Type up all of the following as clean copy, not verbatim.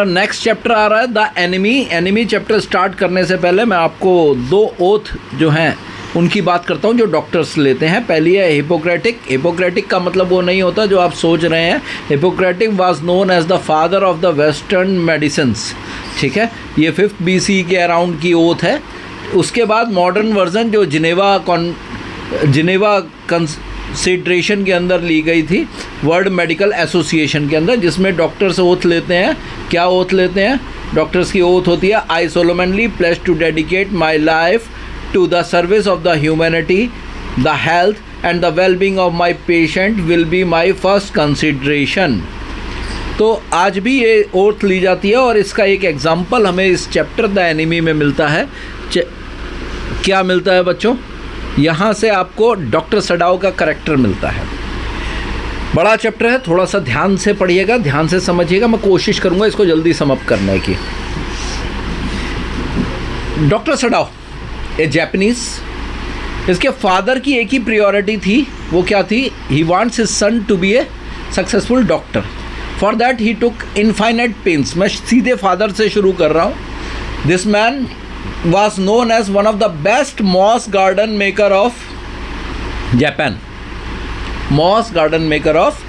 Next chapter आ रहा है the enemy. Enemy chapter start करने से पहले मैं आपको दो ओथ जो हैं उनकी बात करता हूं जो डॉक्टर्स लेते हैं। पहली है हिपोक्रेटिक। हिपोक्रेटिक का मतलब वो नहीं होता जो आप सोच रहे हैं। Hippocratic was known as the father of the western medicines, ठीक है। ये 5th BC के अराउंड की ओथ है। उसके बाद मॉडर्न वर्जन जो जिनेवा कंसिडरेशन के अंदर ली गई थी, वर्ल्ड मेडिकल एसोसिएशन के अंदर, जिसमें डॉक्टर्स ओथ लेते हैं। क्या ओथ लेते हैं? डॉक्टर्स की ओथ होती है I solemnly pledge to dedicate my life to the service of the humanity, the health and the well-being of my patient will be my first consideration। तो आज भी ये ओथ ली जाती है और इसका एक एग्जाम्पल हमें इस चैप्टर द एनिमी में मिलता है। क्या मिलता है बच्चों? यहाँ से आपको डॉक्टर सडाओ का करैक्टर मिलता है। बड़ा चैप्टर है, थोड़ा सा ध्यान से पढ़िएगा, ध्यान से समझिएगा। मैं कोशिश करूँगा इसको जल्दी समअप करने की। डॉक्टर सडाओ ए जैपनीज, इसके फादर की एक ही प्रायोरिटी थी। वो क्या थी? He wants his son to be a successful doctor. For that he took infinite pains. मैं सीधे फादर से शुरू कर रहा हूँ। This man was known as one of the best moss garden maker of Japan. Moss garden maker of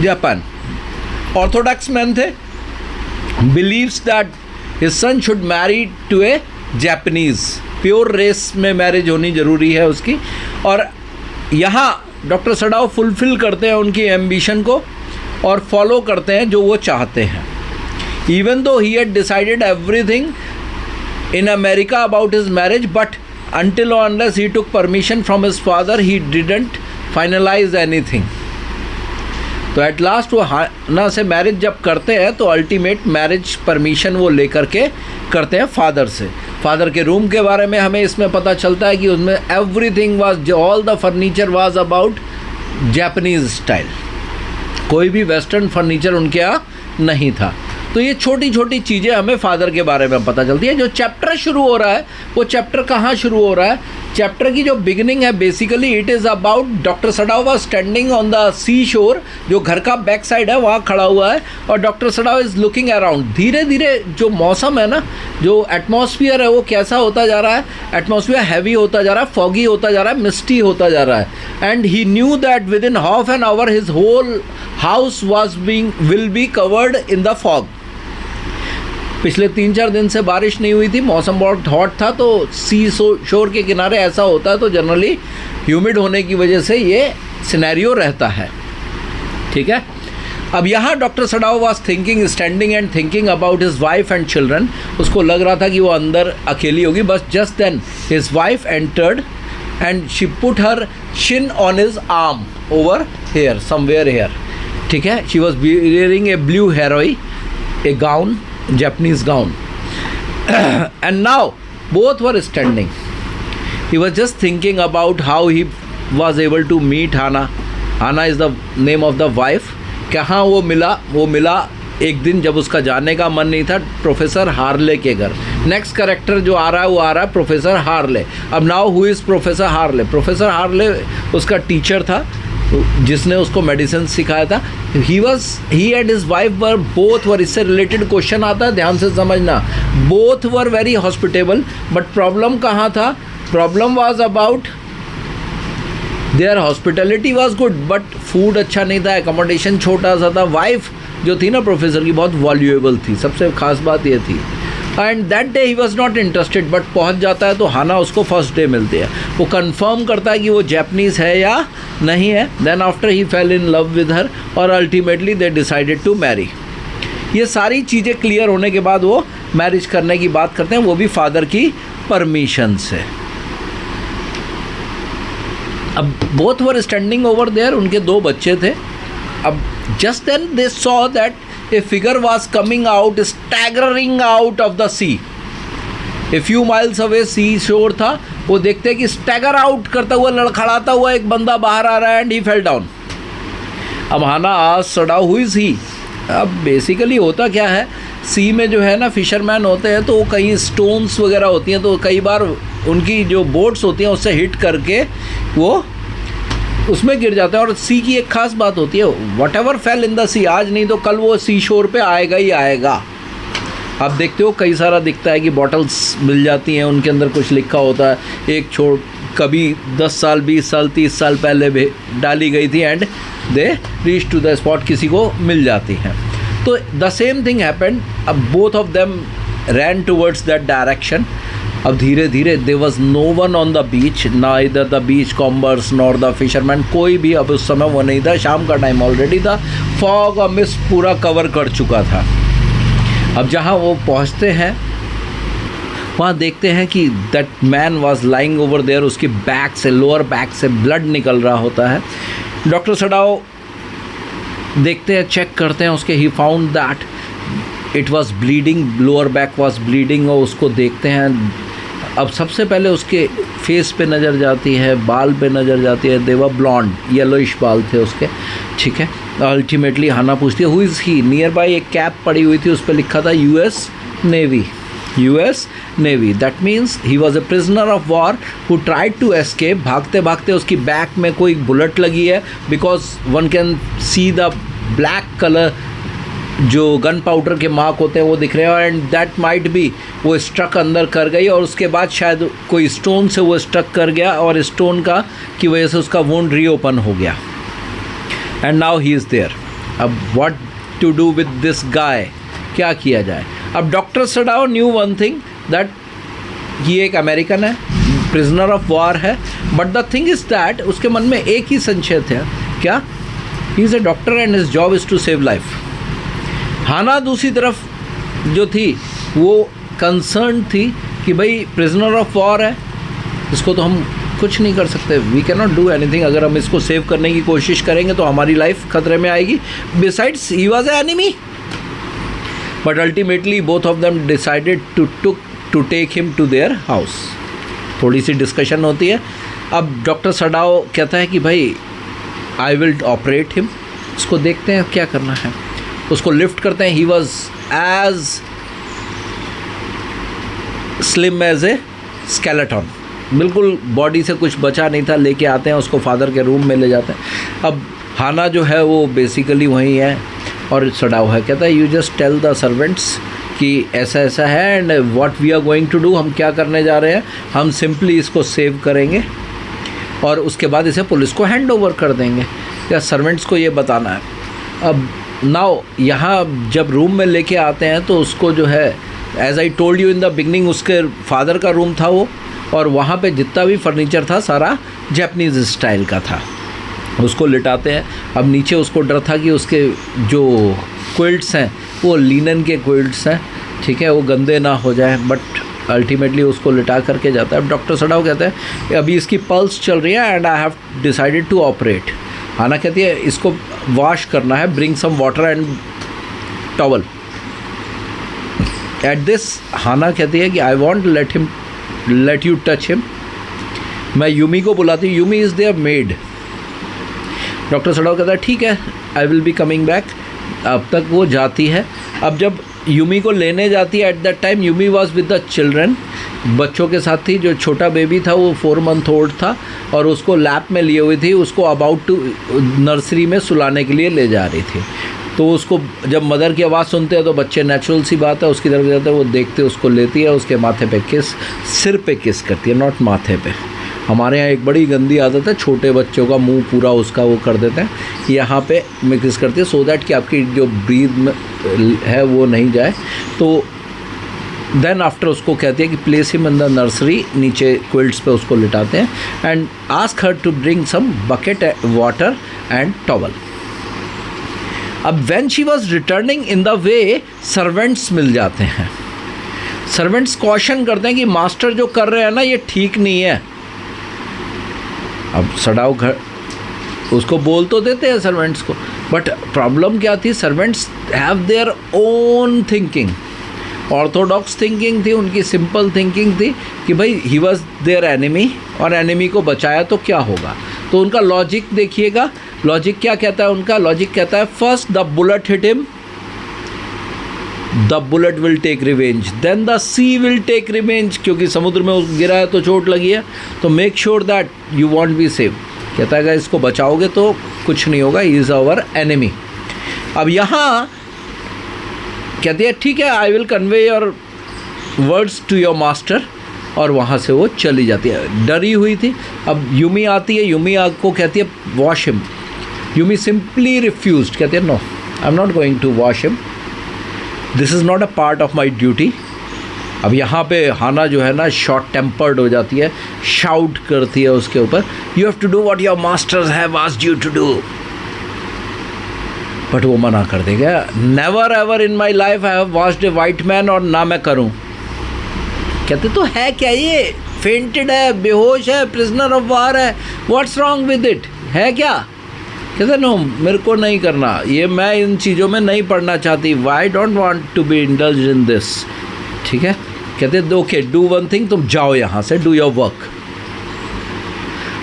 Japan. Orthodox man थे। Believes that his son should marry to A Japanese. Pure race में marriage होनी ज़रूरी है उसकी। और यहाँ doctor Sadao fulfil करते हैं उनकी एम्बिशन को और फॉलो करते हैं जो वो चाहते हैं। Even though he had decided everything in America about his marriage, but until or unless he took permission from his father he didn't finalize anything। तो एट लास्ट वो हाना से मैरिज जब करते हैं तो अल्टीमेट मैरिज परमिशन वो लेकर के करते हैं फादर से। फादर के रूम के बारे में हमें इसमें पता चलता है कि उसमें everything was, all the furniture was about Japanese style. कोई भी वेस्टर्न फर्नीचर उनके यहाँ नहीं था। तो ये छोटी छोटी चीज़ें हमें फादर के बारे में पता चलती है। जो चैप्टर शुरू हो रहा है वो चैप्टर कहाँ शुरू हो रहा है? चैप्टर की जो बिगिनिंग है basically it is about doctor Sadao was standing on the sea shore. जो घर का बैक साइड है वहाँ खड़ा हुआ है और doctor Sadao is looking around. धीरे धीरे जो मौसम है ना, जो एटमॉस्फेयर है वो कैसा होता जा रहा है? एटमॉस्फेयर हैवी होता जा रहा है, फॉगी होता जा रहा है, मिस्टी होता जा रहा है। And he knew that within half an hour his whole house will be covered in the fog. पिछले 3-4 दिन से बारिश नहीं हुई थी, मौसम बहुत हॉट था। तो सी शोर के किनारे ऐसा होता है, तो जनरली ह्यूमिड होने की वजह से ये सिनेरियो रहता है, ठीक है। अब यहाँ doctor Sadao was thinking, standing and thinking about his wife and children. उसको लग रहा था कि वो अंदर अकेली होगी। बस just then his wife entered and she put her chin on his arm over here, somewhere here, ठीक है। She was wearing a blue हेरोई, a gown, Japanese gown and now both were standing। He was just thinking about how he was able to meet Hana। Hana is the name of the wife। कहाँ वो मिला एक दिन जब उसका जाने का मन नहीं था प्रोफेसर हार्ले के घर। नेक्स्ट कैरेक्टर जो आ रहा है वो आ रहा है प्रोफेसर हार्ले। अब now who is professor Harley? Professor Harley उसका टीचर था जिसने उसको मेडिसिन सिखाया था। He and his wife were both were, इससे रिलेटेड क्वेश्चन आता है, ध्यान से समझना। Both were very hospitable, but problem कहाँ था? Problem was about their hospitality was good but food अच्छा नहीं था, एकोमोडेशन छोटा सा था। वाइफ जो थी ना प्रोफेसर की बहुत वॉल्यूएबल थी, सबसे खास बात ये थी। And that day he was not interested, but पहुंच जाता है तो हाना उसको फर्स्ट डे मिलती है। वो कंफर्म करता है कि वो जैपनीज़ है या नहीं है। Then after he fell in love with her और ultimately they decided to marry. ये सारी चीज़ें क्लियर होने के बाद वो मैरिज करने की बात करते हैं, वो भी फादर की परमिशन से। अब both were standing over there, उनके 2 बच्चे थे। अब just then they saw that a figure was coming out, staggering out of the sea। a few miles away sea shore था। वो देखते हैं कि स्टैगर आउट करता हुआ, लड़खड़ाता हुआ एक बंदा बाहर आ रहा है एंड ही फेल डाउन। अब हाना आस्क्ड सडाओ हु इज़ ही। अब बेसिकली होता क्या है, सी में जो है ना फिशरमैन होते हैं तो कहीं स्टोन्स वगैरह होती हैं, तो कई बार उनकी जो बोट्स होती हैं उससे हिट करके वो उसमें गिर जाता है। और सी की एक खास बात होती है, whatever fell in the sea, आज नहीं तो कल वो सी शोर पे आएगा ही आएगा। आप देखते हो कई सारा दिखता है कि बॉटल्स मिल जाती हैं, उनके अंदर कुछ लिखा होता है, एक छोड़ कभी 10 साल 20 साल 30 साल पहले भी डाली गई थी and they reach to the spot, किसी को मिल जाती हैं। तो द सेम थिंग हैपेंड, अब both of them ran towards that direction. अब धीरे धीरे there was no one on the beach, neither the beachcombers nor the fisherman, कोई भी अब उस समय वो नहीं था, शाम का टाइम ऑलरेडी था, फॉग और मिस्ट पूरा कवर कर चुका था। अब जहाँ वो पहुँचते हैं वहाँ देखते हैं कि that man was lying over there, उसकी बैक से, लोअर बैक से ब्लड निकल रहा होता है। डॉक्टर सडाओ देखते हैं, चेक करते हैं उसके, he found that it was bleeding, lower back was bleeding, और उसको देखते हैं। अब सबसे पहले उसके फेस पे नज़र जाती है, बाल पे नज़र जाती है, देवर ब्लॉन्ड, येलोइश बाल थे उसके, ठीक है। अल्टीमेटली हाना पूछती है who is he, near by एक कैप पड़ी हुई थी, उस पर लिखा था US Navy, US Navy. That means he was a prisoner of war who tried to escape. भागते भागते उसकी बैक में कोई बुलेट लगी है, because one can see the black colour, जो गन पाउडर के मार्क होते हैं वो दिख रहे हैं, एंड दैट माइट बी वो स्ट्रक अंदर कर गई, और उसके बाद शायद कोई स्टोन से वो स्ट्रक कर गया, और स्टोन का की वजह से उसका वुंड रीओपन हो गया, and now he is there. अब what to do with this guy, क्या किया जाए। अब doctor Sadao knew one thing, that ये एक अमेरिकन है, प्रिजनर ऑफ वॉर है, but the thing is that उसके मन में एक ही संशय था, क्या, he is a doctor and his job is to save life. Hana दूसरी तरफ जो थी वो कंसर्न थी कि भाई प्रिजनर ऑफ वॉर है, इसको तो हम कुछ नहीं कर सकते, we can not do anything, अगर हम इसको सेव करने की कोशिश करेंगे तो हमारी लाइफ खतरे में आएगी। Besides he was a enemy, but ultimately both of them decided to take him to their house. थोड़ी सी डिस्कशन होती है। अब डॉक्टर सडाओ कहता है कि भाई आई विल ऑपरेट हिम, इसको देखते हैं क्या करना है। उसको लिफ्ट करते हैं, he was as slim as a skeleton, बिल्कुल बॉडी से कुछ बचा नहीं था। लेके आते हैं उसको, फादर के रूम में ले जाते हैं। अब हाना जो है वो बेसिकली वहीं है और सडाओ है, कहता है you just tell the servants कि ऐसा ऐसा है and what we are going to do, हम क्या करने जा रहे हैं, हम सिंपली इसको सेव करेंगे और उसके बाद इसे पुलिस को हैंड ओवर कर देंगे, या सर्वेंट्स को ये बताना है। अब नाउ यहाँ जब रूम में लेके आते हैं तो उसको जो है, as I told you in the beginning, उसके फादर का रूम था वो, और वहाँ पे जितना भी फर्नीचर था सारा जैपनीज़ स्टाइल का था। उसको लिटाते हैं। अब नीचे उसको डर था कि उसके जो क्विल्ट्स हैं वो लिनन के क्विल्ट्स हैं, ठीक है, वो गंदे ना हो जाए, बट अल्टीमेटली उसको लिटा करके जाता है। अब डॉक्टर सडाओ कहते हैं अभी इसकी पल्स चल रही है and I have decided to operate. Hana कहती है इसको वॉश करना है, bring some water and towel. At this Hana कहती है कि I won't let you touch him. मैं यूमी को बुलाती हूँ, Yumi is there maid. Doctor Sadao कहता है ठीक है, I will be coming back. अब तक वो जाती है। अब जब यूमी को लेने जाती है, at that time Yumi was with the children, बच्चों के साथ थी। जो छोटा बेबी था वो 4 मंथ ओल्ड था और उसको लैप में लिए हुई थी, उसको अबाउट टू नर्सरी में सुलाने के लिए ले जा रही थी। तो उसको जब मदर की आवाज़ सुनते हैं तो बच्चे, नेचुरल सी बात है, उसकी तरफ जाते हैं, वो देखते उसको लेती है, उसके माथे पे किस, सिर पे किस करती है, नॉट माथे पे। हमारे यहाँ एक बड़ी गंदी आदत है, छोटे बच्चों का मुंह पूरा उसका वो कर देते हैं, यहाँ पे मिक्स करती है, सो दैट कि आपकी जो ब्रीथ है वो नहीं जाए। तो देन आफ्टर उसको कहती है कि place him in the nursery, नीचे क्विल्ट्स पे उसको लिटाते हैं and ask her to bring some bucket water and towel. अब when she was returning in the way, servants मिल जाते हैं। सर्वेंट्स कॉशन करते हैं कि मास्टर जो कर रहे हैं ना ये ठीक नहीं है। अब सडाओ घर उसको बोल तो देते हैं सर्वेंट्स को, बट प्रॉब्लम क्या थी, servants have their own thinking. Orthodox thinking थी उनकी, सिंपल थिंकिंग थी कि भाई ही वॉज देयर एनिमी और एनिमी को बचाया तो क्या होगा। तो उनका लॉजिक देखिएगा, लॉजिक क्या कहता है उनका, लॉजिक कहता है first the bullet hit him, the bullet will take revenge, then the sea will take revenge, क्योंकि समुद्र में गिरा है तो चोट लगी है, तो make sure that you won't be save. कहता है अगर इसको बचाओगे तो कुछ नहीं होगा, ही इज़ आवर एनिमी। अब यहाँ कहती है ठीक है, I will convey your words to your master, और वहाँ से वो चली जाती है। डरी हुई थी। अब यूमी आती है, यूमी को कहती है wash him. Yumi simply refused, कहती है no, I am not going to wash him, this is not a part of my duty. अब यहाँ पे हाना जो है ना शॉर्ट टेम्पर्ड हो जाती है, शाउट करती है उसके ऊपर, you have to do what your masters have asked you to do. But वो मना कर देगा, never ever in my life I have watched a white man, और ना मैं करूँ। कहते तो है क्या ये, फेंटेड है, बेहोश है, प्रिजनर ऑफ वार है, व्हाट्स रॉन्ग विद इट, है क्या? कहते नो, मेरे को नहीं करना ये, मैं इन चीज़ों में नहीं पढ़ना चाहती, why don't want to be indulge in this. ठीक है, कहते ओके डू वन थिंग, तुम जाओ यहाँ से, डू योर वर्क।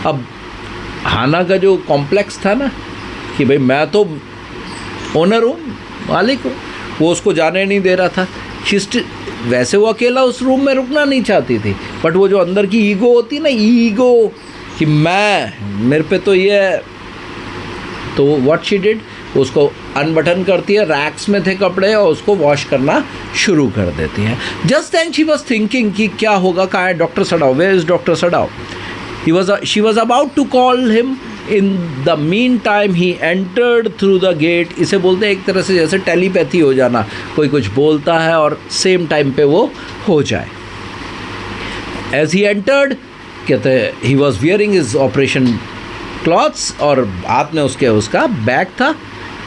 अब हाना का जो कॉम्प्लेक्स था ना कि भाई मैं तो ओनर हूँ, मालिक हूँ, वो उसको जाने नहीं दे रहा था। वैसे वो अकेला उस रूम में रुकना नहीं चाहती थी, बट वो जो अंदर की ईगो होती है ना, ईगो कि मेरे पे तो ये है, तो व्हाट शी डिड, उसको अनबटन करती है, रैक्स में थे कपड़े, और उसको वॉश करना शुरू कर देती है। Just then she was thinking कि क्या होगा, कहाँ है doctor Sadao, where is doctor Sadao. She was about to call him, in the mean time he entered through the gate. इसे बोलते हैं एक तरह से जैसे टेलीपैथी हो जाना, कोई कुछ बोलता है और सेम टाइम पे वो हो जाए। एज ही एंटर्ड, कहते हैं he was wearing his operation clothes, और हाथ में उसका बैग था।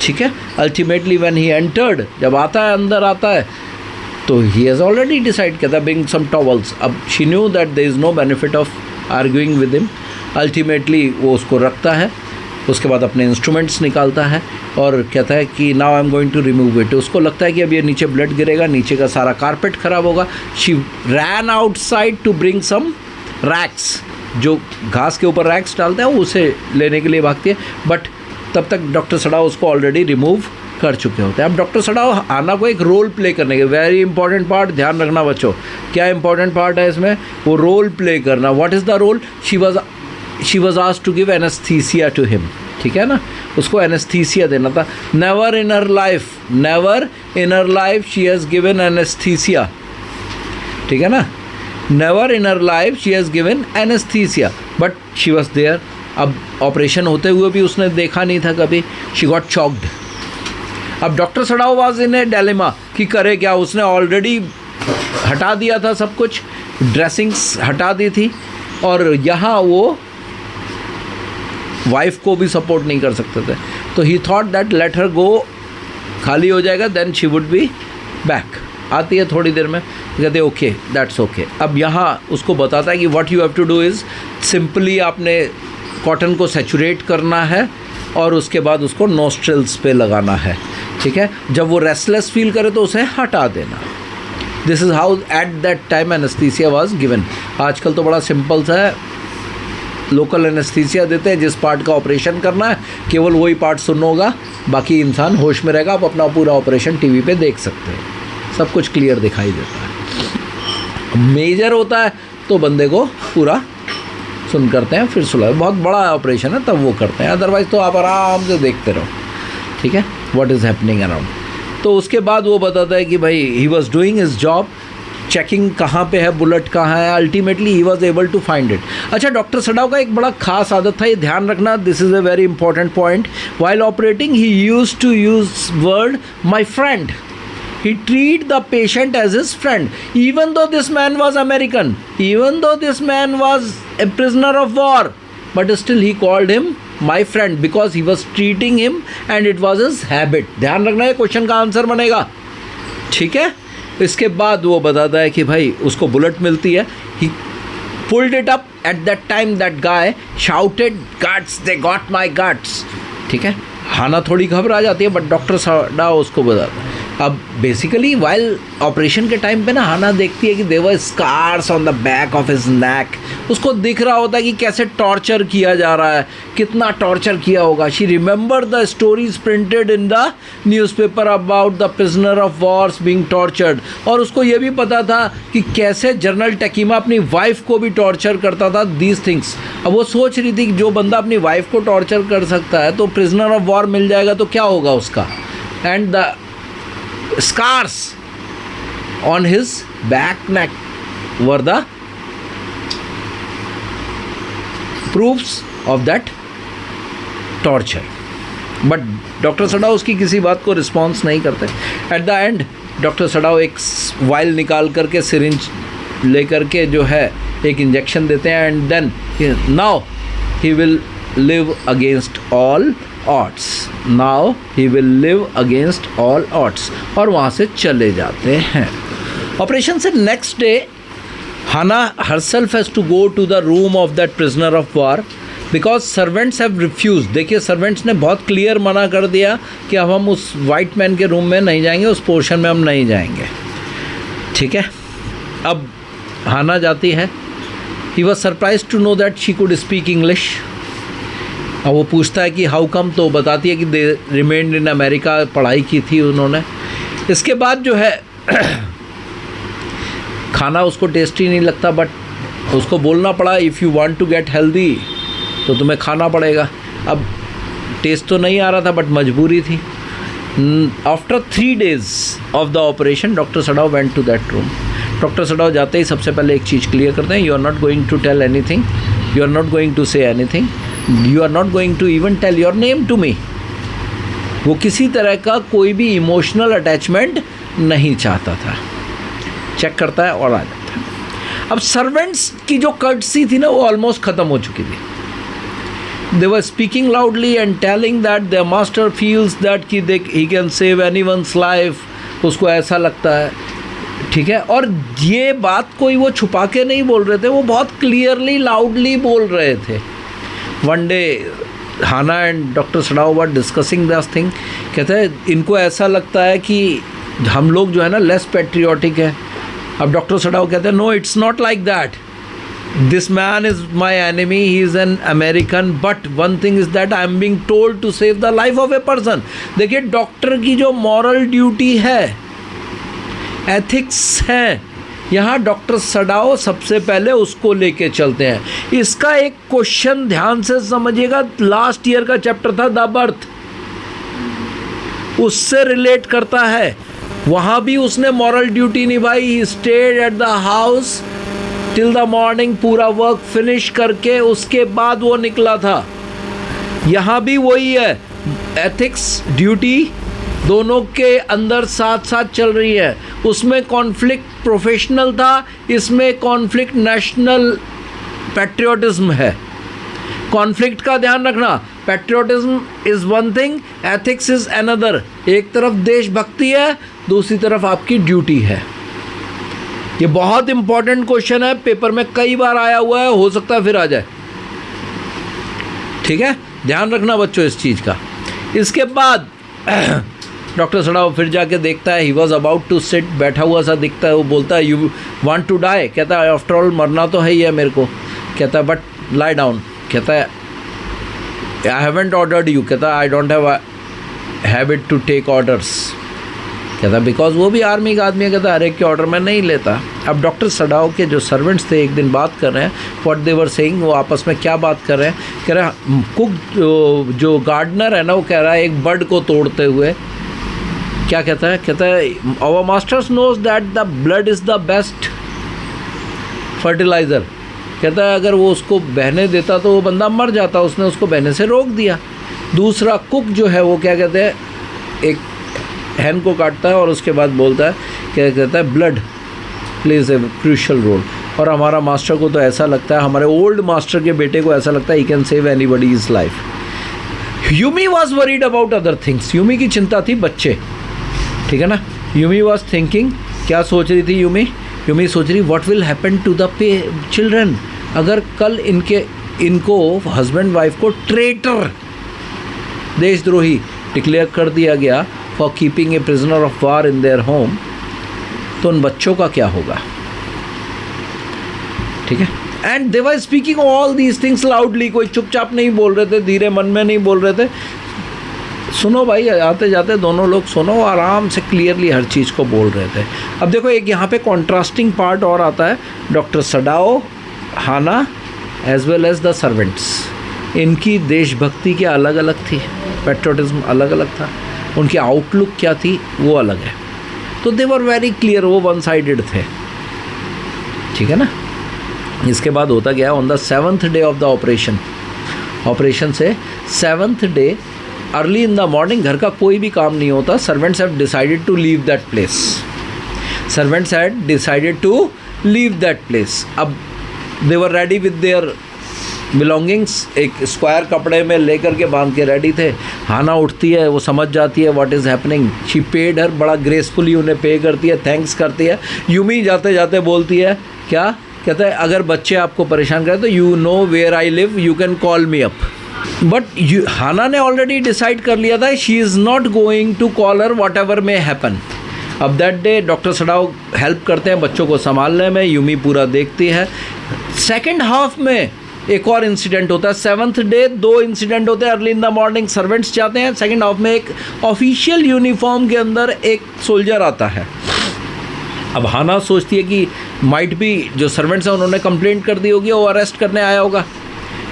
ठीक है, अल्टीमेटली व्हेन ही एंटर्ड, जब आता है अंदर आता है, तो ही हैज़ ऑलरेडी डिसाइड, कहता है ब्रिंग सम टॉवल्स। अब she knew that there is no benefit of arguing with him. Ultimately वो उसको रखता है, उसके बाद अपने इंस्ट्रूमेंट्स निकालता है और कहता है कि now I am going to remove it. उसको लगता है कि अब ये नीचे ब्लड गिरेगा, नीचे का सारा कारपेट ख़राब होगा। She ran outside to bring some rakes, जो घास के ऊपर रैक्स डालते हैं उसे लेने के लिए भागती है, बट तब तक डॉक्टर सडाव उसको ऑलरेडी रिमूव कर चुके होते हैं। अब डॉक्टर सडाव हाना को एक रोल प्ले करने के, वेरी इंपॉर्टेंट पार्ट, ध्यान रखना बच्चों, क्या इंपॉर्टेंट पार्ट है इसमें, वो रोल प्ले करना। What is the role? She was asked to give anaesthesia to him. ठीक है ना, उसको एनेस्थीसिया देना था। Never in her life she has given anaesthesia. ठीक है ना, never in her life she has given anaesthesia, but she was there. अब ऑपरेशन होते हुए भी उसने देखा नहीं था कभी। She got choked. अब doctor Sadao was in a dilemma कि करे क्या। उसने ऑलरेडी हटा दिया था सब कुछ, ड्रेसिंग्स हटा दी थी, और यहाँ वो वाइफ को भी सपोर्ट नहीं कर सकते थे। तो he thought that let her go, खाली हो जाएगा, then she would be back. आती है थोड़ी देर में, कहते ओके दैट्स ओके। अब यहाँ उसको बताता है कि what you have to do is simply आपने कॉटन को सैचुरेट करना है और उसके बाद उसको नोस्ट्रिल्स पे लगाना है। ठीक है, जब वो रेस्टलेस फील करे तो उसे हटा देना। This is how at that time anaesthesia was given. आजकल तो बड़ा सिंपल सा है, लोकल एनेस्थीसिया देते हैं, जिस पार्ट का ऑपरेशन करना है केवल वही पार्ट सुनना होगा, बाकी इंसान होश में रहेगा। आप अपना पूरा ऑपरेशन टीवी पे देख सकते हैं, सब कुछ क्लियर दिखाई देता है। मेजर होता है तो बंदे को पूरा सुन करते हैं, फिर सुला, बहुत बड़ा ऑपरेशन है तब वो करते हैं, अदरवाइज़ तो आप आराम से देखते रहो। ठीक है, व्हाट इज़ हैपनिंग अराउंड। तो उसके बाद वो बताता है कि भाई he was doing his job, checking कहाँ पे है, बुलेट कहाँ है, ultimately he was able to find it. अच्छा, डॉक्टर सडाव का एक बड़ा खास आदत था, ये ध्यान रखना, this is a very important point. While operating he used to use word my friend. He treated the patient as his friend, even though this man was American, even though this man was a prisoner of war, but still he called him my friend because he was treating him and it was his habit. ध्यान रखना, है question का answer बनेगा। ठीक है, इसके बाद वो बताता है कि भाई उसको बुलेट मिलती है। He pulled it up at that time. That guy shouted, "Guts! They got my guts!" ठीक है, हाना थोड़ी घबरा जाती है, बट डॉक्टर सडाव उसको बताता है अब बेसिकली वाइल ऑपरेशन के टाइम पे ना हाना देखती है कि there scars on the back of his neck, उसको दिख रहा होता है कि कैसे टॉर्चर किया जा रहा है, कितना टॉर्चर किया होगा. She remember the stories printed in the newspaper about the prisoner of Wars being tortured. और उसको ये भी पता था कि कैसे जनरल टेकीमा अपनी वाइफ को भी टॉर्चर करता था. दीज थिंग्स, अब वो सोच रही थी कि जो बंदा अपनी वाइफ को टॉर्चर कर सकता है तो प्रिजनर ऑफ वॉर मिल जाएगा तो क्या होगा उसका. And the scars on his back neck were the proofs of that torture. But doctor Sadao उसकी किसी बात को रिस्पॉन्स नहीं करते. At the end doctor Sadao एक वाइल निकाल करके सिरिंज लेकर के जो है एक इंजेक्शन देते हैं. And then now he will live against all odds. Now he will live against all odds. और वहाँ से चले जाते हैं. ऑपरेशन से next day Hana herself has to go to the room of that prisoner of war because servants have refused. देखिए servants ने बहुत क्लियर मना कर दिया कि अब हम उस वाइट मैन के रूम में नहीं जाएंगे, उस पोर्शन में हम नहीं जाएंगे. ठीक है, अब हाना जाती है. he was surprised to know that she could speak English. अब वो पूछता है कि हाउ कम, तो बताती है कि दे रिमेन्ड इन अमेरिका, पढ़ाई की थी उन्होंने. इसके बाद जो है खाना उसको टेस्टी नहीं लगता, बट उसको बोलना पड़ा if you want to get healthy तो तुम्हें खाना पड़ेगा. अब टेस्ट तो नहीं आ रहा था बट मजबूरी थी. After 3 days of the operation doctor Sadao went to that room. Doctor Sadao जाते ही सबसे पहले एक चीज़ क्लियर करते हैं, you are not going to tell anything, you are not going to say anything, you are not going to even tell your name to me. वो किसी तरह का कोई भी इमोशनल अटैचमेंट नहीं चाहता था. चेक करता है और आ जाता है. अब सर्वेंट्स की जो कर्टसी थी ना वो ऑलमोस्ट ख़त्म हो चुकी थी. They were speaking loudly and telling that their master feels that कि he can save anyone's life. उसको ऐसा लगता है. ठीक है, और ये बात कोई वो छुपा के नहीं बोल रहे थे, वो बहुत क्लियरली लाउडली बोल रहे थे. One day Hana and doctor Sadao were discussing this thing. कहते हैं इनको ऐसा लगता है कि हम लोग जो है ना लेस पैट्रियोटिक है. अब डॉक्टर सडाव कहते हैं no, it's not like that. This man is my enemy, he is an American, but one thing is that I am being told to save the life of a person. देखिए doctor की जो moral duty है, ethics है, यहाँ doctor सडाव सबसे पहले उसको लेके चलते हैं. इसका एक क्वेश्चन ध्यान से समझिएगा, लास्ट ईयर का चैप्टर था द बर्थ, उससे रिलेट करता है. वहाँ भी उसने मॉरल ड्यूटी निभाई. He stayed at the house till the morning, पूरा वर्क फिनिश करके उसके बाद वो निकला था. यहाँ भी वही है, एथिक्स ड्यूटी दोनों के अंदर साथ साथ चल रही है. उसमें कॉन्फ्लिक्ट प्रोफेशनल था, इसमें कॉन्फ्लिक्ट नेशनल पैट्रियोटिज्म है. कॉन्फ्लिक्ट का ध्यान रखना. Patriotism is one thing, ethics is another. एक तरफ देशभक्ति है, दूसरी तरफ आपकी ड्यूटी है. ये बहुत इंपॉर्टेंट क्वेश्चन है, पेपर में कई बार आया हुआ है, हो सकता है फिर आ जाए. ठीक है, ध्यान रखना बच्चों इस चीज़ का. इसके बाद डॉक्टर सडाव फिर जाके देखता है, he was about to sit, बैठा हुआ सा दिखता है. वो बोलता है यू वांट टू डाई. कहता है आफ्टर ऑल मरना तो है ही है मेरे को. कहता है बट लाई डाउन. कहता है आई हैवंट ऑर्डर्ड यू. कहता है I don't have habit to take orders. कहता है बिकॉज वो भी आर्मी का आदमी है. कहता है हर एक के ऑर्डर में नहीं लेता. अब डॉक्टर सडाव के जो सर्वेंट्स थे एक दिन बात कर रहे हैं, व्हाट दे वर सेइंग, वो आपस में क्या बात कर रहे हैं. कह रहे हैं कुक जो गार्डनर है ना, वो कह रहा है एक बर्ड को तोड़ते हुए, क्या कहता है, कहता है our masters knows that the blood is the best fertiliser. कहता है अगर वो उसको बहने देता तो वो बंदा मर जाता, उसने उसको बहने से रोक दिया. दूसरा कुक जो है वो क्या कहते हैं, एक हैन को काटता है और उसके बाद बोलता है, क्या कहता है blood plays a crucial role. और हमारा मास्टर को तो ऐसा लगता है, हमारे ओल्ड मास्टर के बेटे को ऐसा लगता है ही can save anybody's life. Yumi was worried about other things. Yumi की चिंता थी बच्चे. ठीक है ना. यूमी वॉज थिंकिंग, क्या सोच रही थी यूमी? यूमी सोच रही what will happen to the children. अगर कल इनको हस्बैंड वाइफ को ट्रेटर, देशद्रोही डिक्लेयर कर दिया गया for keeping a prisoner of war in their home, तो उन बच्चों का क्या होगा? ठीक है। And they were speaking all these things loudly, कोई चुपचाप नहीं बोल रहे थे, धीरे मन में नहीं बोल रहे थे। सुनो भाई, आते जाते दोनों लोग सुनो, आराम से क्लियरली हर चीज़ को बोल रहे थे। अब देखो एक यहाँ पे कॉन्ट्रास्टिंग पार्ट और आता है। Doctor Sadao, Hana as well as the servants, इनकी देशभक्ति क्या अलग अलग थी, पेट्रोटिज्म अलग अलग था, उनकी आउटलुक क्या थी वो अलग है। तो दे वर वेरी क्लियर, वो वन साइडेड थे, ठीक है ना। इसके बाद होता गया, on the 7th day of the operation से 7th day early in the morning, घर का कोई भी काम नहीं होता, servants have decided to leave that place. अब they were ready with their belongings, एक स्क्वायर कपड़े में लेकर के बांध के रेडी थे। हाना उठती है, वो समझ जाती है what is happening, she paid her, बड़ा ग्रेसफुली उन्हें पे करती है, थैंक्स करती है। यूमी जाते जाते बोलती है क्या, कहता है अगर बच्चे आपको परेशान करें तो you know where I live, you can call me up. But Hana ने ऑलरेडी डिसाइड कर लिया था, she is not going to call her whatever may happen. अब that day doctor Sadao help करते हैं बच्चों को संभालने में, यूमी पूरा देखती है। सेकेंड हाफ में एक और इंसिडेंट होता है। 7th डे 2 इंसिडेंट होते हैं। Early in the morning servants जाते हैं, सेकेंड हाफ में एक ऑफिशियल यूनिफॉर्म के अंदर एक सोल्जर आता है। अब हाना सोचती है कि माइट भी जो सर्वेंट्स हैं उन्होंने कंप्लेंट कर दी होगी, वो अरेस्ट करने आया होगा,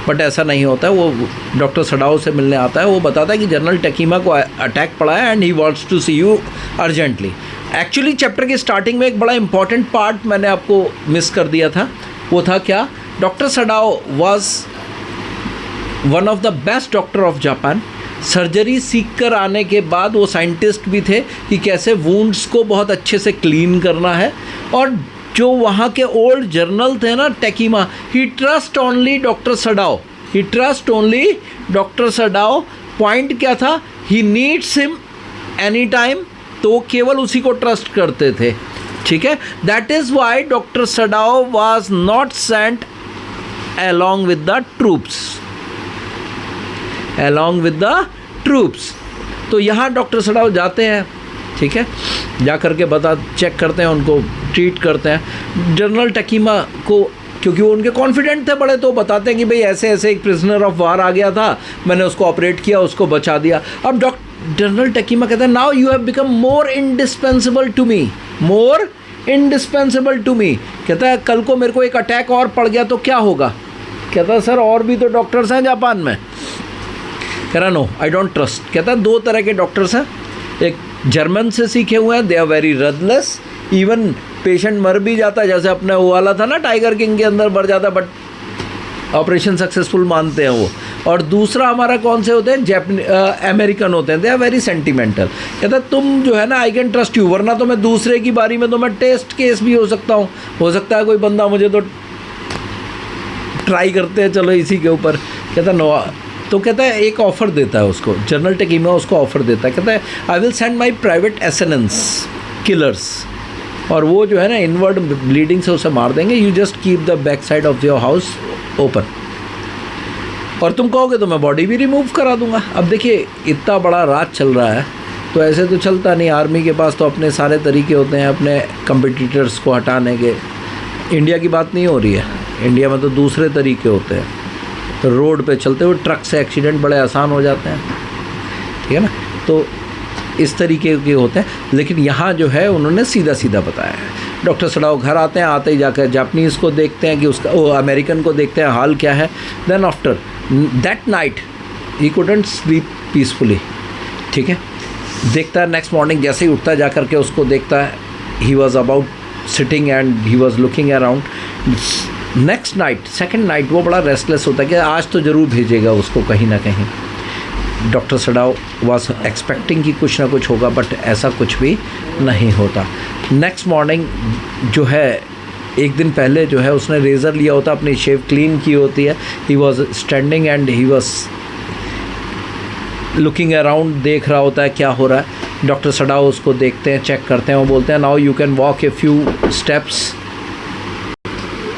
बट ऐसा नहीं होता है। वो डॉक्टर सडाओ से मिलने आता है, वो बताता है कि जनरल टेकीमा को अटैक पड़ा है and he wants to see you urgently. Actually chapter की स्टार्टिंग में एक बड़ा इंपॉर्टेंट पार्ट मैंने आपको मिस कर दिया था, वो था क्या, doctor Sadao was one of the best doctor of Japan. Surgery सीख कर आने के बाद वो साइंटिस्ट भी थे कि कैसे वुंड्स को बहुत अच्छे से क्लीन करना है। और जो वहाँ के ओल्ड जर्नल थे ना Takima, he trust only doctor Sadao. Point क्या था, he needs him any time, तो केवल उसी को ट्रस्ट करते थे, ठीक है। That is why doctor Sadao was not sent along with the troops। तो यहाँ डॉक्टर सडाओ जाते हैं, ठीक है, जा कर के चेक करते हैं, उनको ट्रीट करते हैं। जनरल टेकीमा को, क्योंकि वो उनके कॉन्फिडेंट थे बड़े, तो बताते हैं कि भाई ऐसे ऐसे एक प्रिजनर ऑफ वार आ गया था, मैंने उसको ऑपरेट किया, उसको बचा दिया। अब जनरल टेकीमा कहते हैं, now you have become more indispensable to me. कहता है कल को मेरे को एक अटैक और पड़ गया तो क्या होगा? कहता है सर और भी तो डॉक्टर्स हैं जापान में। कह रहा नो आई डोंट ट्रस्ट। कहता है 2 तरह के डॉक्टर्स हैं, एक जर्मन से सीखे हुए हैं, they are very ruthless, even patient मर भी जाता है, जैसे अपने वो वाला था ना टाइगर किंग के अंदर मर जाता, बट ऑपरेशन सक्सेसफुल मानते हैं वो। और दूसरा हमारा कौन से होते हैं, अमेरिकन होते हैं, दे आर वेरी सेंटिमेंटल। कहता तुम जो है ना आई कैन ट्रस्ट यू, वरना तो मैं दूसरे की बारी में तो मैं टेस्ट केस भी हो सकता हूँ, हो सकता है कोई बंदा मुझे तो ट्राई करते हैं चलो इसी के ऊपर। कहता नो, तो कहता है एक ऑफ़र देता है उसको, जनरल टेकीमा उसको ऑफ़र देता है, कहता है I will send my private assassins killers, और वो जो है ना इनवर्ड ब्लीडिंग से उसे मार देंगे, you just keep the back side of your house open, और तुम कहोगे तो मैं बॉडी भी रिमूव करा दूंगा। अब देखिए इतना बड़ा राज चल रहा है, तो ऐसे तो चलता नहीं। आर्मी के पास तो अपने सारे तरीके होते हैं अपने कंपिटिटर्स को हटाने के। इंडिया की बात नहीं हो रही है, इंडिया में तो दूसरे तरीके होते हैं, तो रोड पे चलते हुए ट्रक से एक्सीडेंट बड़े आसान हो जाते हैं, ठीक है ना। तो इस तरीके के होते हैं, लेकिन यहाँ जो है उन्होंने सीधा सीधा बताया है। डॉक्टर सडाओ घर आते हैं, आते ही जाकर जापानीज़ को देखते हैं कि उसका, वो अमेरिकन को देखते हैं हाल क्या है। Then after that night he couldn't sleep peacefully, ठीक है। देखता है नेक्स्ट मॉर्निंग जैसे ही उठता है, जा कर के उसको देखता है, he was about sitting and he was looking around. Next night, second night, वो बड़ा रेस्टलेस होता है कि आज तो ज़रूर भेजेगा उसको कहीं ना कहीं। डॉक्टर सडाओ वॉज एक्सपेक्टिंग कि कुछ ना कुछ होगा, बट ऐसा कुछ भी नहीं होता। नेक्स्ट मॉर्निंग जो है, एक दिन पहले जो है उसने रेज़र लिया होता, अपनी शेव क्लीन की होती है, he was standing and he was looking around, देख रहा होता है क्या हो रहा है। डॉक्टर सडाओ उसको देखते हैं, चेक करते हैं, वो बोलते हैं now you can walk a few steps.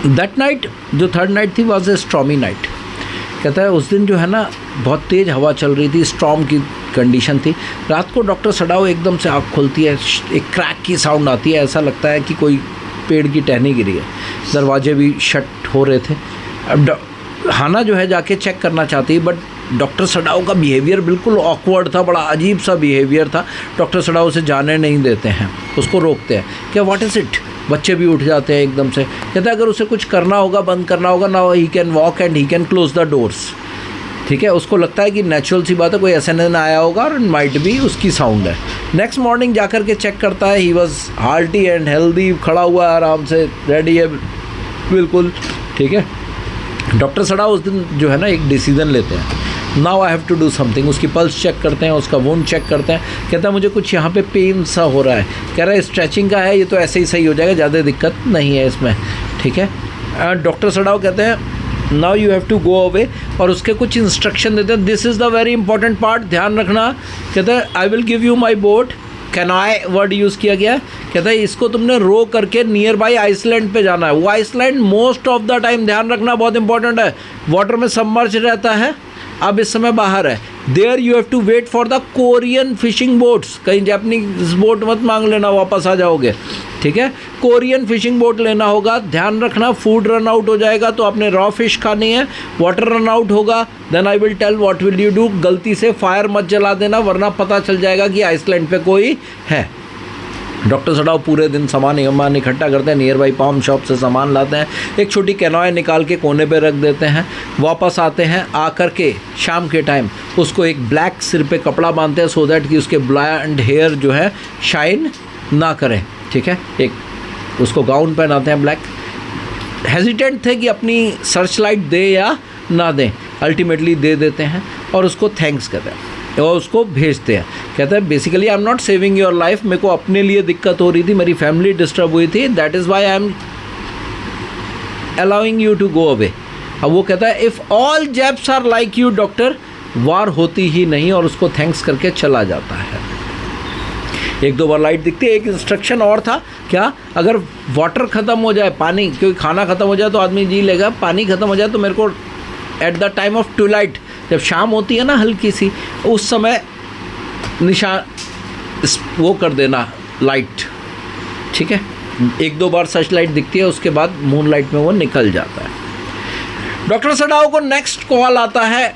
That night, जो थर्ड नाइट थी, वॉज ए स्ट्रॉमी नाइट। कहता है उस दिन जो है ना बहुत तेज़ हवा चल रही थी, स्टॉर्म की कंडीशन थी। रात को डॉक्टर सडाओ एकदम से आँख खोलती है, एक क्रैक की साउंड आती है, ऐसा लगता है कि कोई पेड़ की टहनी गिरी है। दरवाजे भी शट हो रहे थे। अब हाना जो है जाके चेक करना चाहती है, बट डॉक्टर सडाओ का बिहेवियर बिल्कुल ऑकवर्ड था, बड़ा अजीब सा बिहेवियर था। डॉक्टर सडाओ उसे जाने नहीं देते हैं, उसको रोकते हैं। क्या व्हाट इज़ इट? बच्चे भी उठ जाते हैं एकदम से। कहते हैं अगर उसे कुछ करना होगा, बंद करना होगा ना, he can walk and he can close the doors. ठीक है, उसको लगता है कि नेचुरल सी बात है, कोई एसएनएन आया होगा और माइट भी उसकी साउंड है। नेक्स्ट मॉर्निंग जाकर के चेक करता है, he was hearty and healthy, खड़ा हुआ है आराम से, रेडी है बिल्कुल। ठीक है, डॉक्टर सडाओ उस दिन जो है ना एक डिसीजन लेते हैं, now I have to do something. उसकी पल्स चेक करते हैं, उसका वुंड चेक करते हैं। कहता है मुझे कुछ यहाँ पे पेन सा हो रहा है। कह रहा है स्ट्रेचिंग का है, ये तो ऐसे ही सही हो जाएगा, ज़्यादा दिक्कत नहीं है इसमें। ठीक है, डॉक्टर सडाओ कहते हैं now you have to go away, और उसके कुछ इंस्ट्रक्शन देते हैं। This is the very important part, ध्यान रखना। कहता है I will give you my boat, can I word use किया गया। कहता है इसको तुमने रो करके नियर बाई आइसलैंड पे जाना है। वो island most of the time, ध्यान रखना बहुत इंपॉर्टेंट है, वाटर में सबमर्ज रहता है, अब इस समय बाहर है। There you have to wait for the Korean fishing boats. कहीं जापानीज बोट मत मांग लेना, वापस आ जाओगे। ठीक है, कोरियन फिशिंग बोट लेना होगा। ध्यान रखना फूड रन आउट हो जाएगा तो आपने रॉ फिश खानी है। वाटर रन आउट होगा, then I will tell what will you do. गलती से फायर मत जला देना, वरना पता चल जाएगा कि आइसलैंड पे कोई है। डॉक्टर सडाओ पूरे दिन सामान इकट्ठा करते हैं, नियर बाई पाम शॉप से सामान लाते हैं, एक छोटी कैनोय निकाल के कोने पे रख देते हैं। वापस आते हैं, आकर के शाम के टाइम उसको एक ब्लैक सिर पे कपड़ा बांधते हैं, सो दैट कि उसके ब्लॉन्ड हेयर जो है शाइन ना करें। ठीक है, एक उसको गाउन पहनाते हैं ब्लैक। हेजिटेंट थे कि अपनी सर्च लाइट दे या ना दें, अल्टीमेटली दे देते हैं और उसको थैंक्स कहते हैं और उसको भेजते हैं। कहता है basically I am not saving your life, मेरे को अपने लिए दिक्कत हो रही थी, मेरी फैमिली डिस्टर्ब हुई थी, that is why I am allowing you to go away. अब वो कहता है if all Japs are like you doctor, war होती ही नहीं, और उसको थैंक्स करके चला जाता है। एक दो बार लाइट दिखती है। एक इंस्ट्रक्शन और था, क्या अगर वाटर ख़त्म हो जाए, पानी, क्योंकि खाना ख़त्म हो जाए तो आदमी जी लेगा, पानी ख़त्म हो जाए तो मेरे को at the time of Twilight, जब शाम होती है ना हल्की सी, उस समय निशान वो कर देना लाइट। ठीक है, एक दो बार सर्च लाइट दिखती है, उसके बाद मून लाइट में वो निकल जाता है। डॉक्टर सडाओ को नेक्स्ट कॉल आता है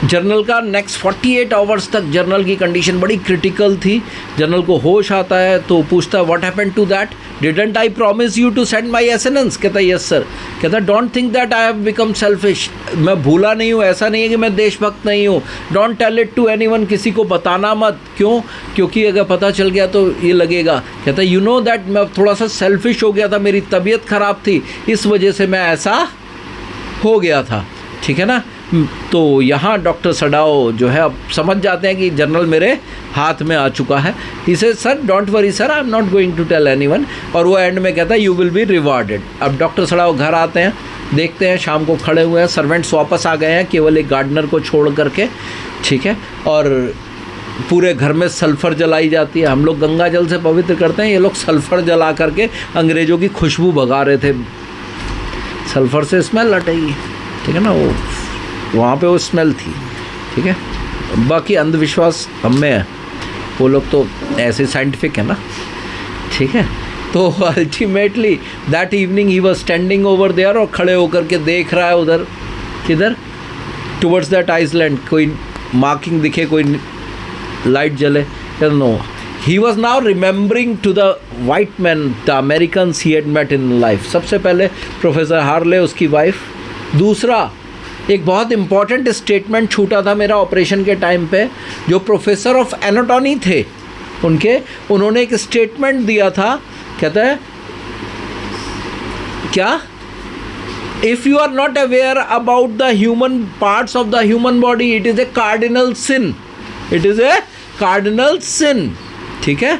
जनरल का। नेक्स्ट 48 आवर्स तक जनरल की कंडीशन बड़ी क्रिटिकल थी। जनरल को होश आता है तो पूछता है what happened to that, didn't I promise you to send my SNS. कहता है यस सर। कहता है don't think that I have become selfish, मैं भूला नहीं हूँ, ऐसा नहीं है कि मैं देशभक्त नहीं हूँ। Don't tell it to anyone, किसी को बताना मत। क्यों? क्योंकि अगर पता चल गया तो ये लगेगा। कहता है यू नो दैट मैं थोड़ा सा सेल्फिश हो गया था, मेरी तबीयत ख़राब थी, इस वजह से मैं ऐसा हो गया था। ठीक है ना। तो यहाँ डॉक्टर सडाओ जो है अब समझ जाते हैं कि जनरल मेरे हाथ में आ चुका है। इसे sir don't worry sir, I am not going to tell anyone. और वो एंड में कहता है यू विल बी रिवार्डेड। अब डॉक्टर सडाओ घर आते हैं, देखते हैं शाम को खड़े हुए हैं, सर्वेंट्स वापस आ गए हैं केवल एक गार्डनर को छोड़ करके। ठीक है, और पूरे घर में सल्फ़र जलाई जाती है। हम लोग गंगा जल से पवित्र करते हैं, ये लोग सल्फ़र जला करके अंग्रेज़ों की खुशबू भगा रहे थे। सल्फ़र से स्मेल हटेगी, ठीक है ना, वो वहाँ पे वो स्मेल थी। ठीक है, बाकी अंधविश्वास हम में है, वो लोग तो ऐसे साइंटिफिक है ना। ठीक है, तो ultimately that evening he was standing over there, और खड़े होकर के देख रहा है उधर, किधर, टुवर्ड्स दैट आइसलैंड। कोई मार्किंग दिखे, कोई लाइट जले, no. He was now remembering to the white man, the Americans he had met in life. सबसे पहले प्रोफेसर हार्ले, उसकी वाइफ। दूसरा, एक बहुत इंपॉर्टेंट स्टेटमेंट छूटा था मेरा ऑपरेशन के टाइम पे, जो प्रोफेसर ऑफ एनाटॉमी थे उन्होंने एक स्टेटमेंट दिया था। कहता है क्या, if you are not aware about the human parts of the human body, it is a cardinal sin, it is a cardinal sin. ठीक है,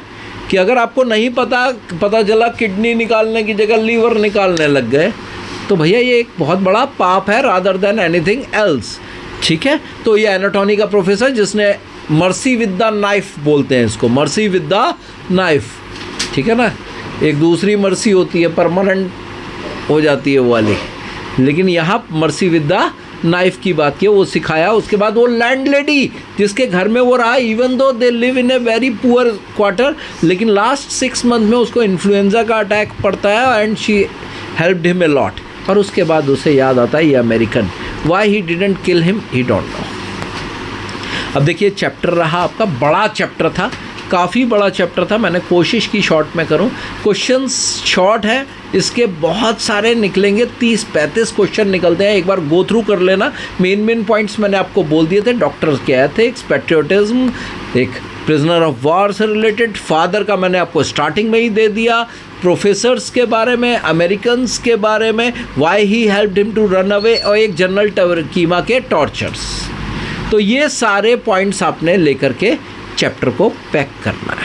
कि अगर आपको नहीं पता चला किडनी निकालने की जगह लीवर निकालने लग गए, तो भैया ये एक बहुत बड़ा पाप है, रादर देन एनीथिंग एल्स। ठीक है, तो ये एनाटॉमी का प्रोफेसर, जिसने मर्सी विद द नाइफ बोलते हैं इसको, मर्सी विद द नाइफ। ठीक है ना, एक दूसरी मर्सी होती है, परमानेंट हो जाती है वो वाली, लेकिन यहाँ मर्सी विद द नाइफ की बात की, वो सिखाया। उसके बाद वो लैंडलेडी जिसके घर में वो रहा, even though they live in a very poor quarter, लेकिन लास्ट 6 मंथ में उसको इन्फ्लुएंजा का अटैक पड़ता है and she helped him a lot. और उसके बाद उसे याद आता है ये American, why he didn't kill him he don't know. अब देखिए चैप्टर रहा आपका, बड़ा चैप्टर था, काफ़ी बड़ा चैप्टर था। मैंने कोशिश की शॉर्ट में करूं, क्वेश्चंस शॉर्ट है, इसके बहुत सारे निकलेंगे, 30-35 क्वेश्चन निकलते हैं। एक बार गो थ्रू कर लेना। मेन पॉइंट्स मैंने आपको बोल दिए थे। डॉक्टर्स के एथिक्स, पैट्रियोटिज्म, एक प्रिजनर ऑफ वार से रिलेटेड, फादर का मैंने आपको स्टार्टिंग में ही दे दिया, प्रोफेसर्स के बारे में, अमेरिकन्स के बारे में, why he helped him to run away, और एक जनरल टर्कीमा के टॉर्चर्स। तो ये सारे पॉइंट्स आपने लेकर के चैप्टर को पैक करना है।